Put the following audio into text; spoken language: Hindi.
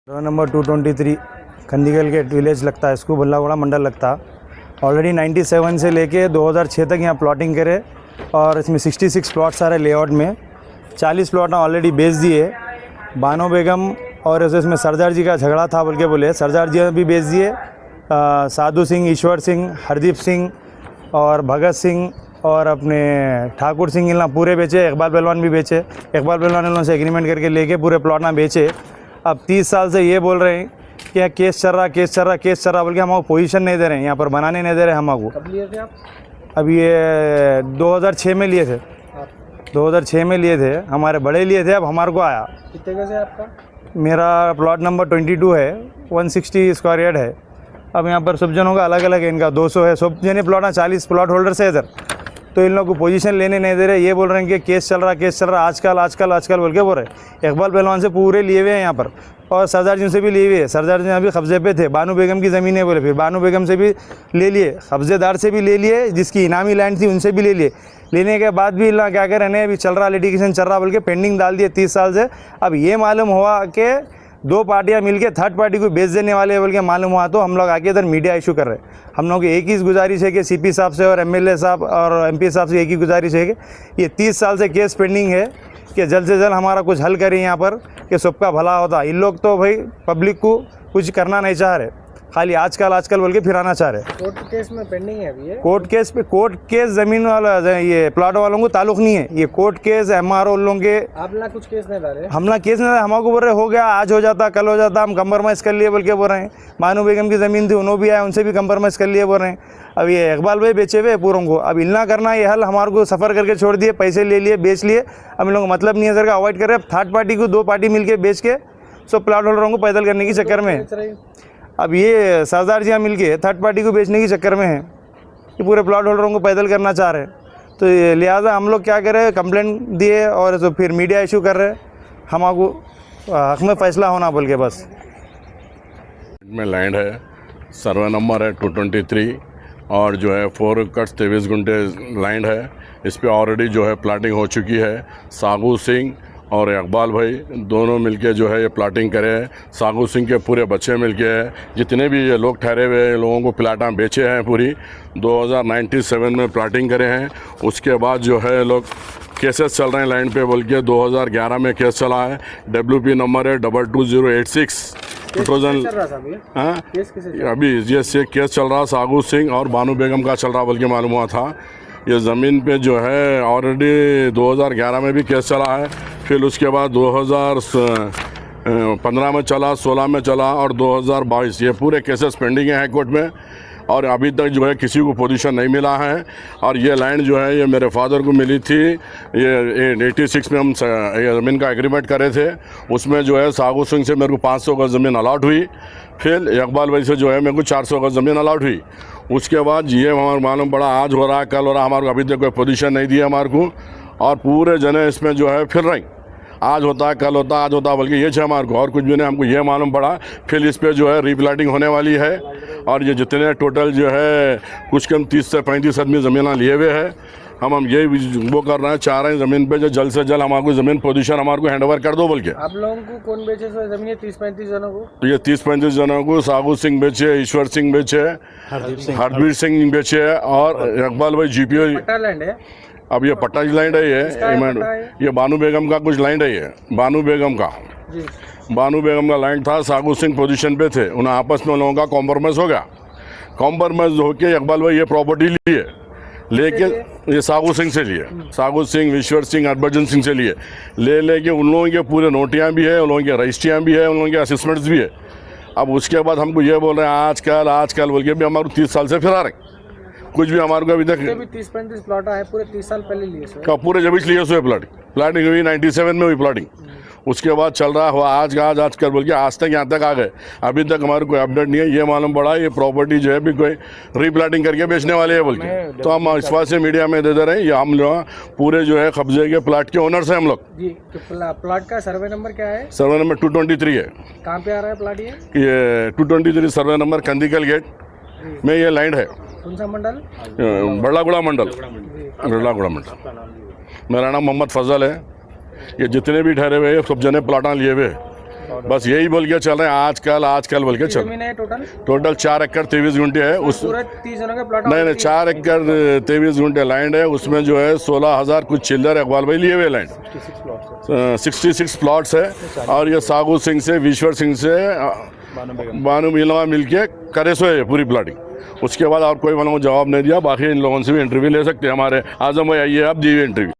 नंबर 223 खंडीगल गेट विलेज लगता है, इसको बल्लागुड़ा मंडल लगता। ऑलरेडी 97 से लेके 2006 तक यहाँ प्लॉटिंग करे और इसमें 66 प्लॉट सारे लेआउट में 40 प्लॉट ऑलरेडी बेच दिए। बानो बेगम और इसमें सरदार जी का झगड़ा था बोल के बोले, सरदार जी भी बेच दिए। साधु सिंह, ईश्वर सिंह, हरदीप सिंह और भगत सिंह और अपने ठाकुर सिंह इन पूरे बेचे। इकबाल पहलवान भी बेचे। इकबाल पहलवान इन लोगों से एग्रीमेंट करके लेके पूरे प्लॉट ना बेचे। अब 30 साल से ये बोल रहे हैं कि यहाँ केस चल रहा बोल के हमको पोजीशन नहीं दे रहे हैं, यहाँ पर बनाने नहीं दे रहे हमको। कब लिए थे आप? अब ये 2006 में लिए थे। 2006 में लिए थे, हमारे बड़े लिए थे, अब हमारे को आया। कितने का है आपका? मेरा प्लॉट नंबर 22 है, 160 स्क्वायर यार्ड है। अब यहाँ पर सब जनों का अलग अलग है, इनका 200 है। सब जने प्लॉट 40 प्लॉट होल्डर्स है इधर, तो इन लोग को पोजीशन लेने नहीं दे रहे। ये बोल रहे हैं कि केस चल रहा आजकल बोल के बोल रहे। इकबाल पहलवान से पूरे लिए हुए हैं यहाँ पर, और सरदार जी से भी लिए हुए हैं। सरदार जी अभी कब्जे पे थे। बानो बेगम की ज़मीन है बोले, फिर बानो बेगम से भी ले लिए, कब्जेदार से भी ले लिए, जिसकी इनामी लैंड थी उनसे भी ले लिए। लेने के बाद भी ना क्या करें, अभी चल रहा लिटिगेशन चल रहा बोल के पेंडिंग डाल दिए 30 साल से। अब ये मालूम हुआ कि 2 पार्टियां मिलके थर्ड पार्टी को बेच देने वाले बोल के मालूम हुआ, तो हम लोग आके इधर मीडिया इशू कर रहे हैं। हम लोग की एक ही गुजारिश है कि सीपी साहब से और एमएलए साहब और एमपी साहब से एक ही गुजारिश है कि ये 30 साल से केस पेंडिंग है कि जल्द से जल्द हमारा कुछ हल करें यहाँ पर, कि सबका भला होता। इन लोग तो भाई पब्लिक को कुछ करना नहीं चाह रहे, खाली आजकल बोल के फिराना चाह रहे। कोर्ट केस में पेंडिंग है अभी ये? कोर्ट केस ज़मीन वाला, ये प्लॉट वालों को ताल्लुक नहीं है। ये कोर्ट केस एमआरओ लोगों के। आप ना कुछ केस नहीं डाले? हम ना केस नहीं, हमको बोल रहे हो गया, आज हो जाता, कल हो जाता, हम कंप्रोमाइज़ कर लिए बोल के बोल रहे हैं। बानो बेगम की ज़मीन थी, उन्होंने भी आए, उनसे भी कंप्रोमाइज़ कर लिए बोल रहे हैं। अब ये इकबाल भाई बेचे हुए पूरों को, अब इतना करना ये हल हमारे को सफ़र करके छोड़ दिए, पैसे ले लिए, बेच लिए। अब इन लोगों को मतलब नहीं है सर का, अवॉइड कर रहे। थर्ड पार्टी को 2 पार्टी मिल के बेच के सब प्लॉट होल्डरों को पैदल करने के चक्कर में। अब ये सरदार जी मिल के थर्ड पार्टी को बेचने के चक्कर में है, ये पूरे प्लॉट होल्डरों को पैदल करना चाह रहे हैं। तो लिहाजा हम लोग क्या कर रहे हैं, कंप्लेंट दिए और तो फिर मीडिया इशू कर रहे हैं। हमको हक में फैसला होना बोल के बस। में लैंड है, सर्वे नंबर है 223 और जो है 4 कट्स 23 गुंठे लैंड है। इस पर ऑलरेडी जो है प्लाटिंग हो चुकी है। सागू सिंह और इकबाल भाई दोनों मिलके जो है ये प्लाटिंग करे हैं। सागू सिंह के पूरे बच्चे मिलके हैं, जितने भी ये लोग ठहरे हुए हैं, लोगों को प्लाटां बेचे हैं पूरी। 2097 में प्लाटिंग करे हैं। उसके बाद जो है लोग केसेस चल रहे हैं लैंड पे बोल के। 2011 में केस चला है, WP नंबर है 22086 2000। हाँ, अभी ये केस चल रहा, सागू सिंह और बानो बेगम का चल रहा बोल के मालूम हुआ था। ये ज़मीन पे जो है ऑलरेडी 2011 में भी केस चला है, फिर उसके बाद 2015 में चला, 16 में चला और 2022 ये पूरे केसेस पेंडिंग है हाई कोर्ट में। और अभी तक जो है किसी को पोजीशन नहीं मिला है। और ये लैंड जो है ये मेरे फादर को मिली थी। ये 86 में हम ये ज़मीन का एग्रीमेंट करे थे। उसमें जो है सागू सिंह से मेरे को 500 गज ज़मीन अलाट हुई, फिर इकबाल भाई से जो है मेरे को 400 गज ज़मीन अलाट हुई। उसके बाद ये हमारे मालूम पड़ा आज हो रहा है, कल हो रहा है, हमारे को अभी तक कोई पोजीशन नहीं दी हमारे को। और पूरे जने इसमें जो है फिर रही, आज होता है, कल होता है, आज होता है, बल्कि ये है हमारे को और कुछ भी नहीं। हमको ये मालूम पड़ा फिर इस पर जो है रीप्लाटिंग होने वाली है। और ये जितने टोटल जो है कुछ कम 30 से 35 आदमी ज़मीन लिए हुए हैं। हम ये वो कर रहे हैं, चाह रहे हैं ज़मीन पे जो जल्द से जल्द हमारे को ज़मीन पोजीशन हमारे को हैंड ओवर कर दो बोल के। आप लोगों को कौन बेचे ज़मीन? 30-35 जनों को। तो ये 30-35 जनों को सागू सिंह बेचे, ईश्वर सिंह बेचे, हरदीप सिंह बेचे और इकबाल भाई GPO लैंड है। अब ये पट्टा लैंड है, ये बानो बेगम का कुछ लैंड है। ये बानो बेगम का लैंड था। सागू सिंह पोजीशन पे थे, उन्हें आपस में उन लोगों का कॉम्प्रोमाइज़ हो गया। कॉम्प्रोमाइज़ होके इकबाल भाई ये प्रॉपर्टी लिए, लेकिन ये सागू सिंह से लिए, सागू सिंह, ईश्वर सिंह, हरभजन सिंह से लिए, लेके उन लोगों के पूरे नोटियाँ भी है, उन लोगों की रजिस्ट्रियाँ भी है, उन लोगों के असेसमेंट्स भी है। अब उसके बाद हमको ये बोल रहे हैं आजकल बोल के भी हमारे 30 साल से फिरा रहे, कुछ भी हमारे को अभी तक। 30-35 प्लॉट है, पूरे 30 साल पहले लिए का पूरे जब लिए सो प्लाटिंग हुई 97 में हुई प्लाटिंग। उसके बाद चल रहा हुआ आज कल बोल के आज तक यहाँ तक आ गए। अभी तक हमारे कोई अपडेट नहीं है। ये मालूम पड़ा ये प्रॉपर्टी जो है भी कोई रीप्लाटिंग करके बेचने वाले है बोल के, तो हम इस बात से मीडिया में दे दे रहे हैं। ये हम लोग पूरे जो है कब्जे के प्लाट के ओनर्स हैं हम लोग। प्लाट का सर्वे नंबर क्या है? सर्वे नंबर 223 है। कहाँ पे आ रहा है प्लाट ये 223 सर्वे नंबर खंडीगल गेट में ये लैंड है। कौन सा मंडल? बल्लागुड़ा मंडल। मेरा नाम मोहम्मद फजल है। ये जितने भी ठहरे हुए सब जने प्लाटां लिए हुए बस यही बोल के चल रहे हैं, आजकल बोल के चल। जमीन है टोटल टोटल 4 एकड़ 23 गुंठे है उस पूरे 30 जनों के प्लॉट नहीं 4 एकड़ 23 गुंठे लैंड है, उसमें जो है 16,000 कुछ चिल्लर इकबाल भाई लिए हुए लैंड 66 प्लॉट्स है। और ये सागू सिंह से, विश्वर सिंह से, बानू मिलवा मिल के करे सो है पूरी प्लॉटिंग। उसके बाद और कोई वालों को जवाब नहीं दिया। बाकी इन लोगों से भी इंटरव्यू ले सकते हैं, हमारे आजम भाई आइए आप दीजिए इंटरव्यू।